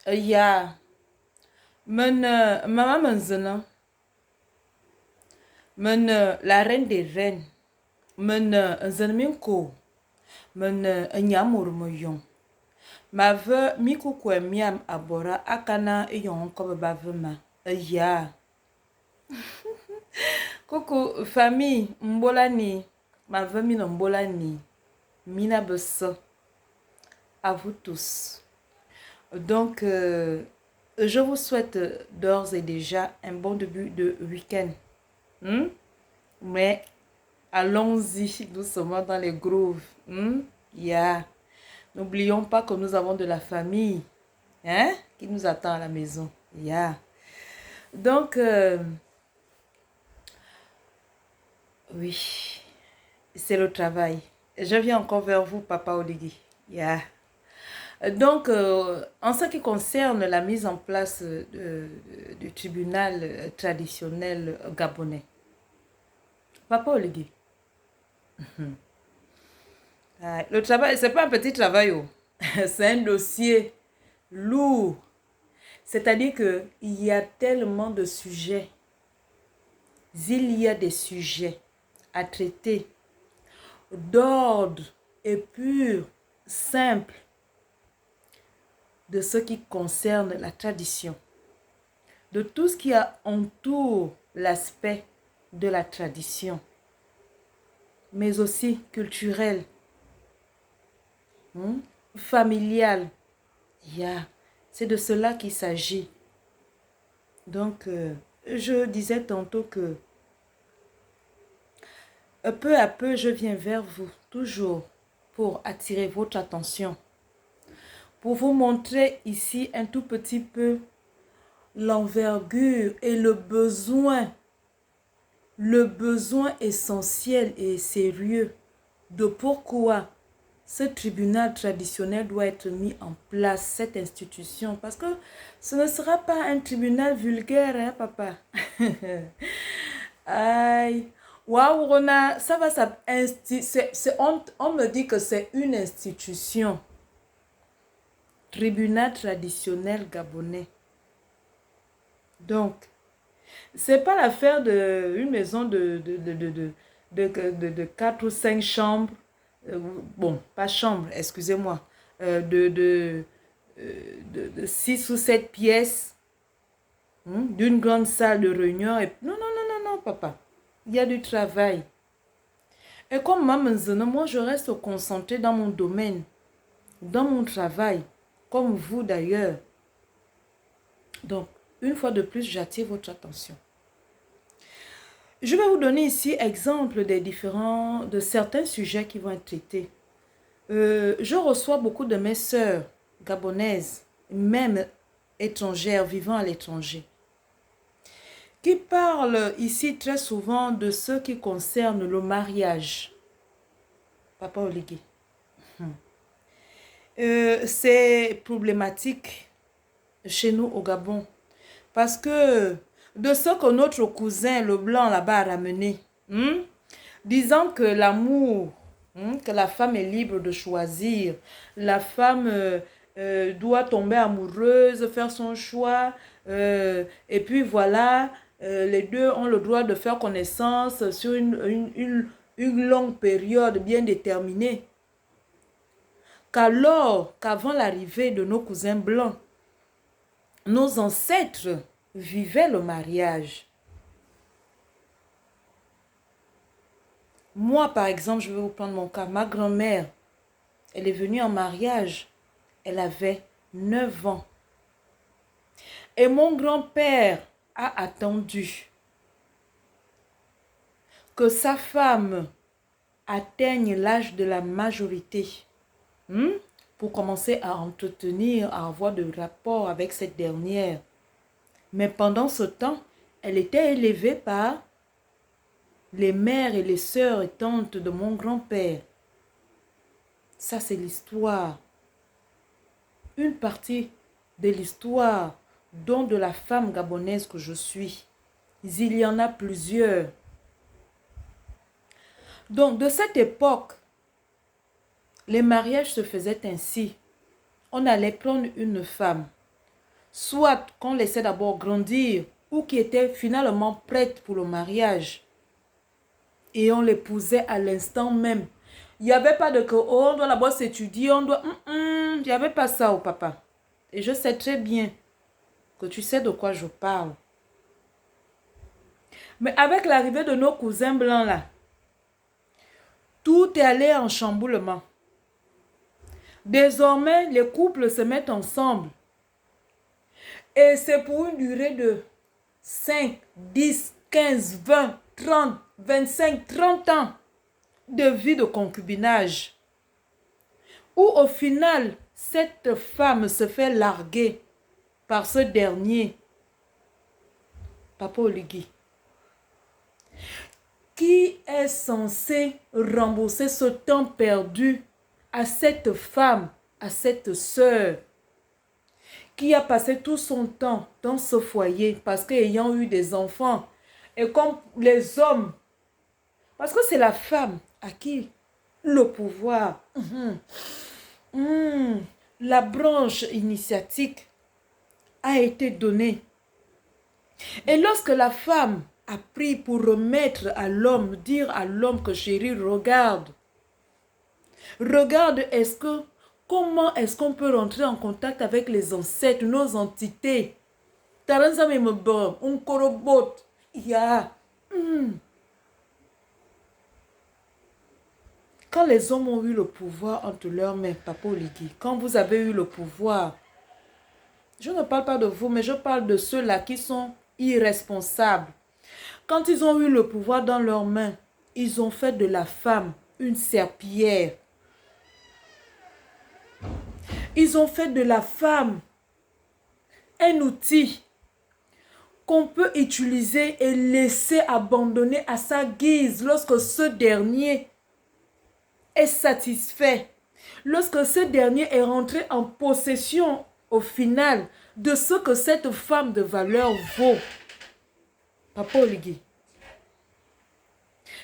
Ya, maman Menzena, la reine des reines, Nzenminko, Nyamur Moyon. Ma ve mikukwe miam abora akana yon kobe bavema. Ya. Coucou famille Mbolani. Ma ve mino Mbolani. Mina besse. À vous tous. Donc, je vous souhaite d'ores et déjà un bon début de week-end. Mais allons-y doucement dans les grooves. Yeah. N'oublions pas que nous avons de la famille qui nous attend à la maison. Yeah. Donc, oui, c'est le travail. Je viens encore vers vous, Papa Oligui. Yeah. Donc, en ce qui concerne la mise en place du tribunal traditionnel gabonais, Papa Oligui, le travail, c'est pas un petit travail, oh. C'est un dossier lourd. C'est-à-dire qu'il y a tellement de sujets. Il y a des sujets à traiter d'ordre et pur, simple, de ce qui concerne la tradition, de tout ce qui entoure l'aspect de la tradition, mais aussi culturel, familial. Yeah. C'est de cela qu'il s'agit. Donc, je disais tantôt que peu à peu, je viens vers vous, toujours pour attirer votre attention, pour vous montrer ici un tout petit peu l'envergure et le besoin essentiel et sérieux de pourquoi ce tribunal traditionnel doit être mis en place, cette institution. Parce que ce ne sera pas un tribunal vulgaire, hein, papa. Aïe. Waouh, Rona, ça va, on me dit que c'est une institution. Tribunal traditionnel gabonais. Donc, c'est pas l'affaire d'une maison de 4 ou 5 chambres. Bon, pas chambre, excusez-moi. De 6 ou 7 pièces. D'une grande salle de réunion. Et... Non, non, non, non, non, papa. Il y a du travail. Et comme maman, moi, je reste concentrée dans mon domaine, dans mon travail, comme vous d'ailleurs. Donc, une fois de plus, j'attire votre attention. Je vais vous donner ici exemple de certains sujets qui vont être traités. Je reçois beaucoup de mes sœurs gabonaises, même étrangères, vivant à l'étranger, qui parlent ici très souvent de ce qui concerne le mariage. Papa Oligui. C'est problématique chez nous au Gabon. Parce que de ce que notre cousin, le blanc là-bas a ramené, disant que l'amour, que la femme est libre de choisir, la femme doit tomber amoureuse, faire son choix, et puis voilà, les deux ont le droit de faire connaissance sur une longue période bien déterminée. Qu'avant l'arrivée de nos cousins blancs, nos ancêtres vivaient le mariage. Moi, par exemple, je vais vous prendre mon cas. Ma grand-mère, elle est venue en mariage. Elle avait 9 ans. Et mon grand-père a attendu que sa femme atteigne l'âge de la majorité pour commencer à entretenir, à avoir de rapports avec cette dernière. Mais pendant ce temps, elle était élevée par les mères et les sœurs et tantes de mon grand-père. Ça, c'est l'histoire. Une partie de l'histoire dont de la femme gabonaise que je suis. Il y en a plusieurs. Donc, de cette époque, les mariages se faisaient ainsi. On allait prendre une femme. soit qu'on laissait d'abord grandir ou qui étaient finalement prêtes pour le mariage. Et on l'épousait à l'instant même. Il n'y avait pas de que, oh, on doit d'abord s'étudier, on doit... Il n'y avait pas ça au papa. Et je sais très bien que tu sais de quoi je parle. Mais avec l'arrivée de nos cousins blancs là, tout est allé en chamboulement. Désormais, les couples se mettent ensemble. Et c'est pour une durée de 5, 10, 15, 20, 30, 25, 30 ans de vie de concubinage. Où au final, cette femme se fait larguer par ce dernier, Papa Oligui, qui est censé rembourser ce temps perdu à cette femme, à cette sœur, qui a passé tout son temps dans ce foyer parce qu'ayant eu des enfants, et comme les hommes, parce que c'est la femme à qui le pouvoir, la branche initiatique a été donnée. Et lorsque la femme a pris pour remettre à l'homme, dire à l'homme que chérie, regarde, comment est-ce qu'on peut rentrer en contact avec les ancêtres, nos entités. Quand les hommes ont eu le pouvoir entre leurs mains, Papa Oligui, quand vous avez eu le pouvoir, je ne parle pas de vous, mais je parle de ceux-là qui sont irresponsables. Quand ils ont eu le pouvoir dans leurs mains, ils ont fait de la femme une serpillière. Ils ont fait de la femme un outil qu'on peut utiliser et laisser abandonner à sa guise lorsque ce dernier est satisfait. Lorsque ce dernier est rentré en possession au final de ce que cette femme de valeur vaut. Papa Oligui,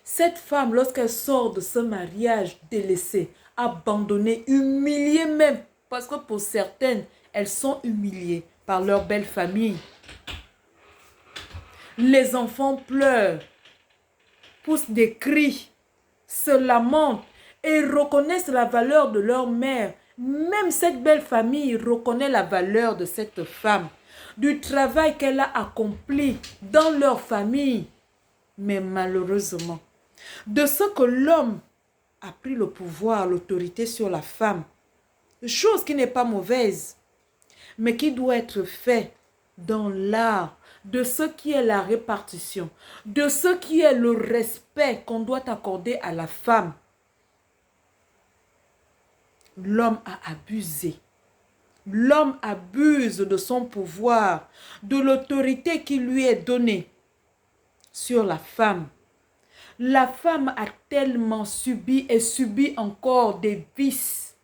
cette femme, lorsqu'elle sort de ce mariage délaissé, abandonnée, humiliée même, parce que pour certaines, elles sont humiliées par leur belle famille. Les enfants pleurent, poussent des cris, se lamentent et reconnaissent la valeur de leur mère. Même cette belle famille reconnaît la valeur de cette femme, du travail qu'elle a accompli dans leur famille. Mais malheureusement, de ce que l'homme a pris le pouvoir, l'autorité sur la femme, chose qui n'est pas mauvaise, mais qui doit être fait dans l'art de ce qui est la répartition, de ce qui est le respect qu'on doit accorder à la femme. L'homme a abusé. L'homme abuse de son pouvoir, de l'autorité qui lui est donnée sur la femme. La femme a tellement subi et subit encore des vices,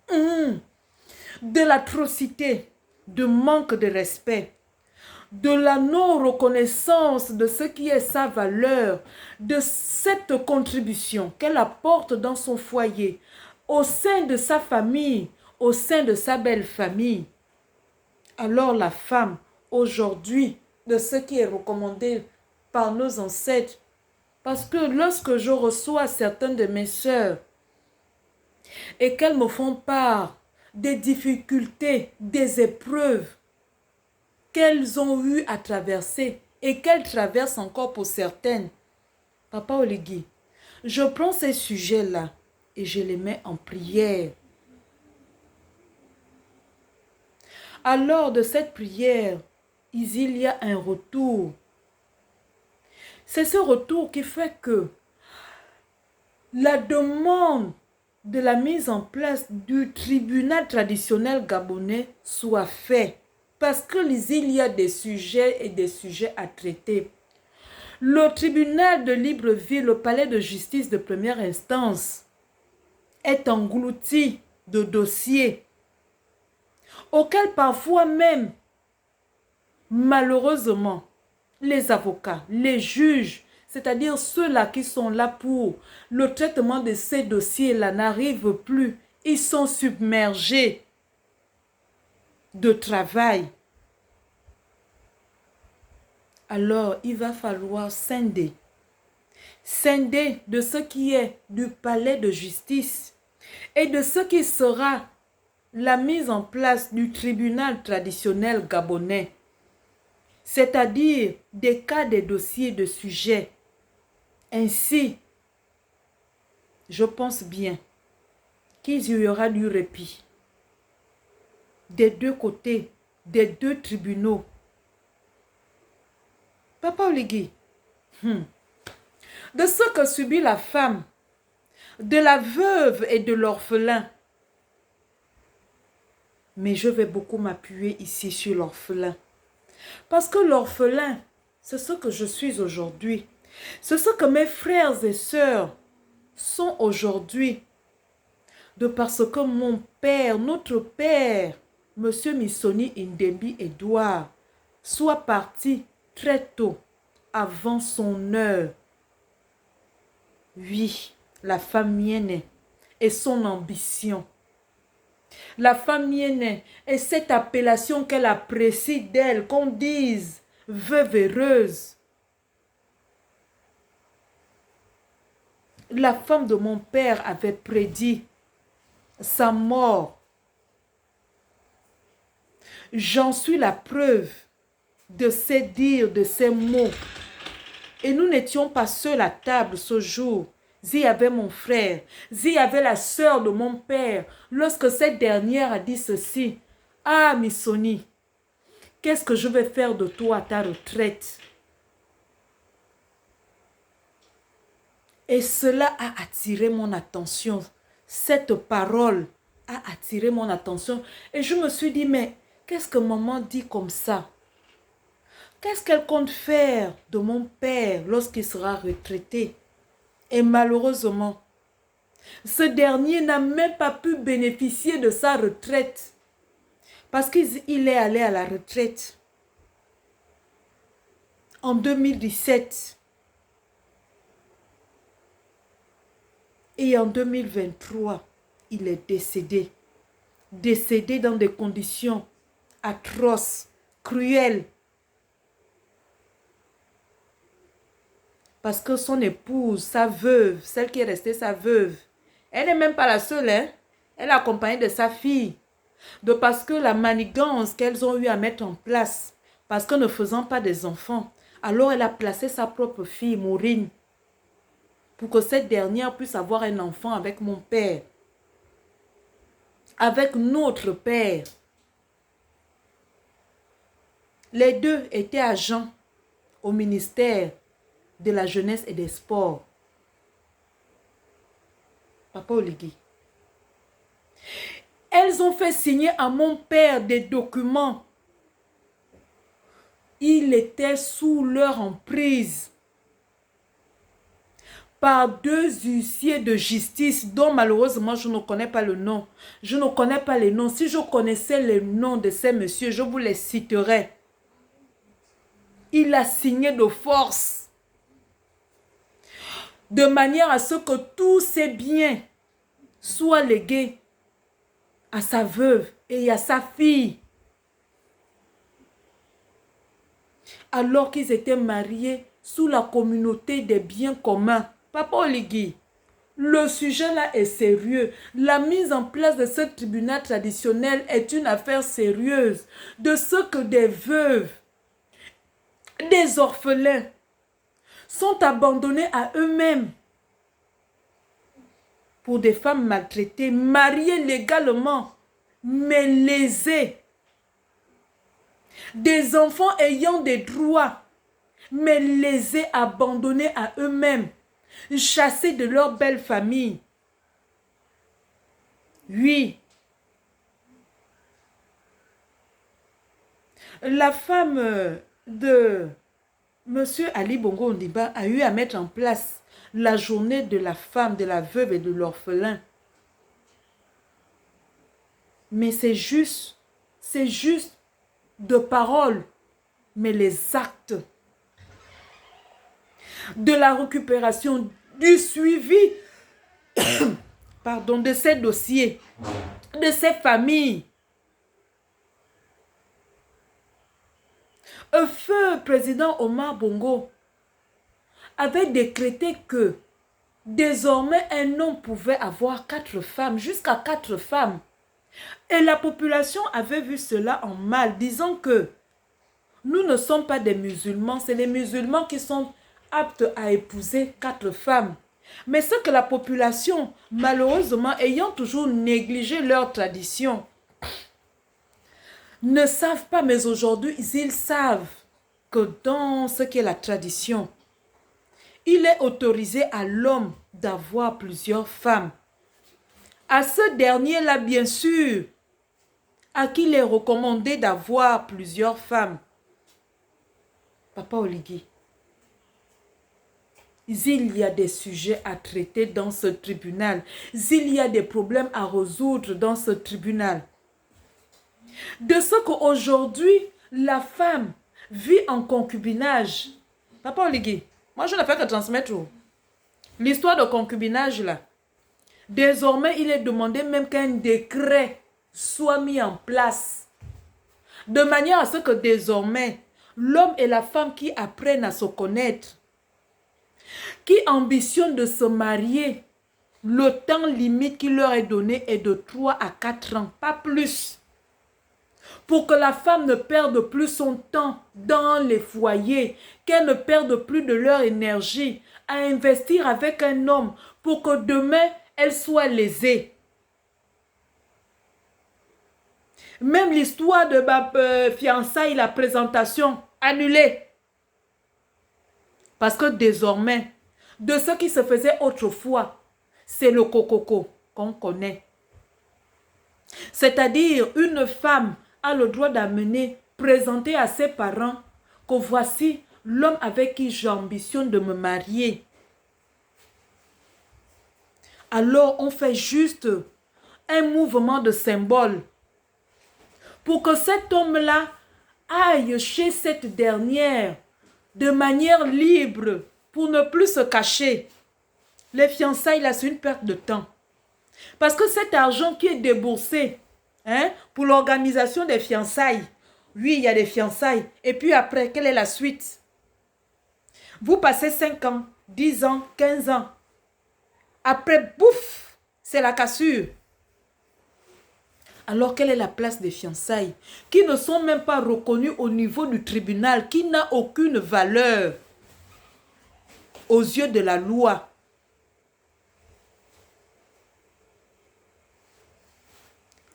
de l'atrocité, de manque de respect, de la non-reconnaissance de ce qui est sa valeur, de cette contribution qu'elle apporte dans son foyer, au sein de sa famille, au sein de sa belle famille. Alors la femme, aujourd'hui, de ce qui est recommandé par nos ancêtres, parce que lorsque je reçois certaines de mes sœurs et qu'elles me font part des difficultés, des épreuves qu'elles ont eu à traverser et qu'elles traversent encore pour certaines, Papa Oligui, je prends ces sujets-là et je les mets en prière. Alors de cette prière, il y a un retour. C'est ce retour qui fait que la demande de la mise en place du tribunal traditionnel gabonais soit faite. Parce qu'il y a des sujets et des sujets à traiter. Le tribunal de Libreville, le palais de justice de première instance, est englouti de dossiers auxquels parfois même, malheureusement, les avocats, les juges, c'est-à-dire ceux-là qui sont là pour le traitement de ces dossiers-là n'arrivent plus. Ils sont submergés de travail. alors il va falloir scinder. Scinder de ce qui est du palais de justice et de ce qui sera la mise en place du tribunal traditionnel gabonais, c'est-à-dire des cas, des dossiers, de sujets. Ainsi, je pense bien qu'il y aura du répit des deux côtés, des deux tribunaux. Papa Oligui, de ce que subit la femme, de la veuve et de l'orphelin. Mais je vais beaucoup m'appuyer ici sur l'orphelin. Parce que l'orphelin, c'est ce que je suis aujourd'hui. C'est ce que mes frères et sœurs sont aujourd'hui. De parce que mon père, notre père, M. Missoni Ndembi Edouard, soit parti très tôt, avant son heure. Oui, la femme mienne et son ambition. La femme mienne et cette appellation qu'elle apprécie d'elle, qu'on dise veuve heureuse. La femme de mon père avait prédit sa mort. J'en suis la preuve de ces dires, de ces mots. Et nous n'étions pas seuls à table ce jour. Il y avait mon frère, il y avait la sœur de mon père. Lorsque cette dernière a dit ceci, « Ah, Missoni, qu'est-ce que je vais faire de toi à ta retraite ?» Et cela a attiré mon attention. Cette parole a attiré mon attention. Et je me suis dit, mais qu'est-ce que maman dit comme ça? Qu'est-ce qu'elle compte faire de mon père lorsqu'il sera retraité? Et malheureusement, ce dernier n'a même pas pu bénéficier de sa retraite parce qu'il est allé à la retraite en 2017 et en 2023, il est décédé. Décédé dans des conditions atroces, cruelles. Parce que son épouse, sa veuve, celle qui est restée sa veuve, elle n'est même pas la seule, hein? Elle est accompagnée de sa fille. De parce que la manigance qu'elles ont eu à mettre en place, parce que ne faisant pas des enfants, alors elle a placé sa propre fille, Maureen, pour que cette dernière puisse avoir un enfant avec mon père, avec notre père. Les deux étaient agents au ministère de la jeunesse et des sports. Papa Oligui. Elles ont fait signer à mon père des documents. Il était sous leur emprise par deux huissiers de justice dont malheureusement je ne connais pas le nom. Je ne connais pas les noms. Si je connaissais les noms de ces messieurs, je vous les citerais. Il a signé de force. De manière à ce que tous ces biens soient légués à sa veuve et à sa fille. Alors qu'ils étaient mariés sous la communauté des biens communs. Papa Oligui, le sujet là est sérieux. La mise en place de ce tribunal traditionnel est une affaire sérieuse. De ce que des veuves, des orphelins sont abandonnés à eux-mêmes pour des femmes maltraitées, mariées légalement, mais lésées. Des enfants ayant des droits, mais lésés, abandonnés à eux-mêmes, chassés de leur belle famille. Oui. La femme de M. Ali Bongo Ondimba a eu à mettre en place la journée de la femme, de la veuve et de l'orphelin. Mais c'est juste de paroles, mais les actes de la récupération, du suivi pardon, de ces dossiers, de ces familles. Feu président Omar Bongo avait décrété que désormais un homme pouvait avoir 4 femmes, jusqu'à 4 femmes. Et la population avait vu cela en mal, disant que nous ne sommes pas des musulmans, c'est les musulmans qui sont aptes à épouser 4 femmes. Mais ce que la population, malheureusement, ayant toujours négligé leur tradition, ne savent pas, mais aujourd'hui, ils savent que dans ce qui est la tradition, il est autorisé à l'homme d'avoir plusieurs femmes. À ce dernier-là, bien sûr, à qui il est recommandé d'avoir plusieurs femmes. Papa Oligui, il y a des sujets à traiter dans ce tribunal. Il y a des problèmes à résoudre dans ce tribunal. De ce qu'aujourd'hui, la femme vit en concubinage. Papa Oligui, moi je ne fais que transmettre l'histoire de concubinage là. Désormais, il est demandé même qu'un décret soit mis en place. De manière à ce que désormais, l'homme et la femme qui apprennent à se connaître, qui ambitionnent de se marier, le temps limite qui leur est donné est de 3 à 4 ans, pas plus. Pour que la femme ne perde plus son temps dans les foyers, qu'elle ne perde plus de leur énergie à investir avec un homme pour que demain, elle soit lésée. Même l'histoire de ma fiançaille, la présentation, annulée. Parce que désormais, de ce qui se faisait autrefois, c'est le cococo qu'on connaît. C'est-à-dire, une femme a le droit d'amener, présenter à ses parents que voici l'homme avec qui j'ambitionne de me marier. Alors, on fait juste un mouvement de symbole pour que cet homme-là aille chez cette dernière de manière libre pour ne plus se cacher. Les fiançailles, là, c'est une perte de temps. Parce que cet argent qui est déboursé pour l'organisation des fiançailles, oui, il y a des fiançailles. Et puis après, quelle est la suite? Vous passez 5 ans, 10 ans, 15 ans. Après, bouf, c'est la cassure. Alors, quelle est la place des fiançailles qui ne sont même pas reconnues au niveau du tribunal, qui n'a aucune valeur aux yeux de la loi?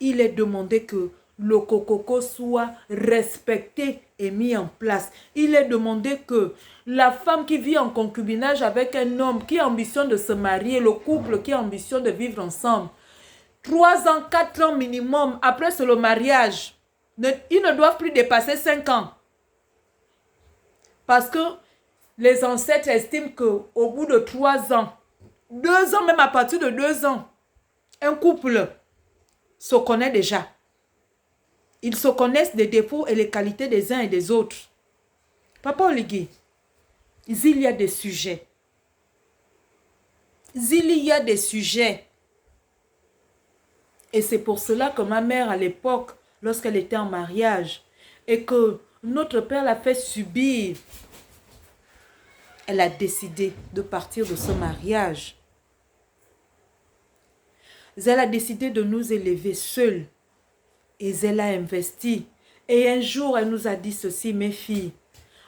Il est demandé que le cococo soit respecté et mis en place. Il est demandé que la femme qui vit en concubinage avec un homme qui ambitionne de se marier, le couple qui ambitionne de vivre ensemble, 3 ans, 4 ans minimum, après c'est le mariage, ils ne doivent plus dépasser 5 ans. Parce que les ancêtres estiment qu'au bout de 3 ans, 2 ans, même à partir de 2 ans, un couple se connaît déjà. Ils se connaissent les défauts et les qualités des uns et des autres. Papa Oligui, il y a des sujets. Il y a des sujets. Et c'est pour cela que ma mère, à l'époque, lorsqu'elle était en mariage, et que notre père l'a fait subir, elle a décidé de partir de ce mariage. Elle a décidé de nous élever seuls. Et elle a investi. Et un jour, elle nous a dit ceci, mes filles,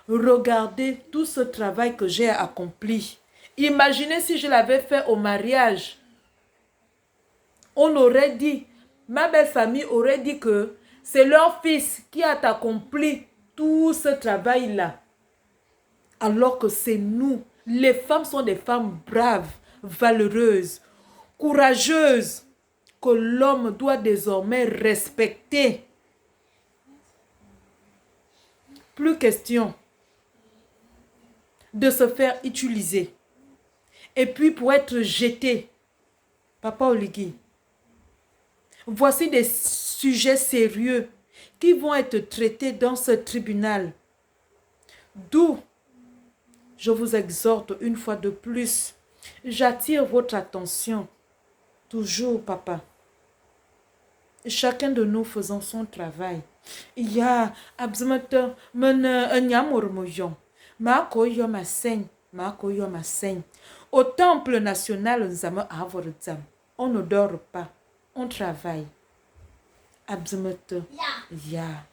regardez tout ce travail que j'ai accompli. Imaginez si je l'avais fait au mariage. On aurait dit, ma belle famille aurait dit que c'est leur fils qui a accompli tout ce travail-là. Alors que c'est nous. Les femmes sont des femmes braves, valeureuses, courageuses, que l'homme doit désormais respecter. Plus question de se faire utiliser. Et puis pour être jeté. Papa Oligui, voici des sujets sérieux qui vont être traités dans ce tribunal. D'où je vous exhorte une fois de plus. J'attire votre attention. Toujours, papa. chacun de nous faisons son travail. Il y a abzimete mene nyamormoyon. Ma koyo ma seigne, ma koyo ma seigne. Au temple national, nous avons avorzam. On ne dort pas, on travaille. Abzimete. Ya.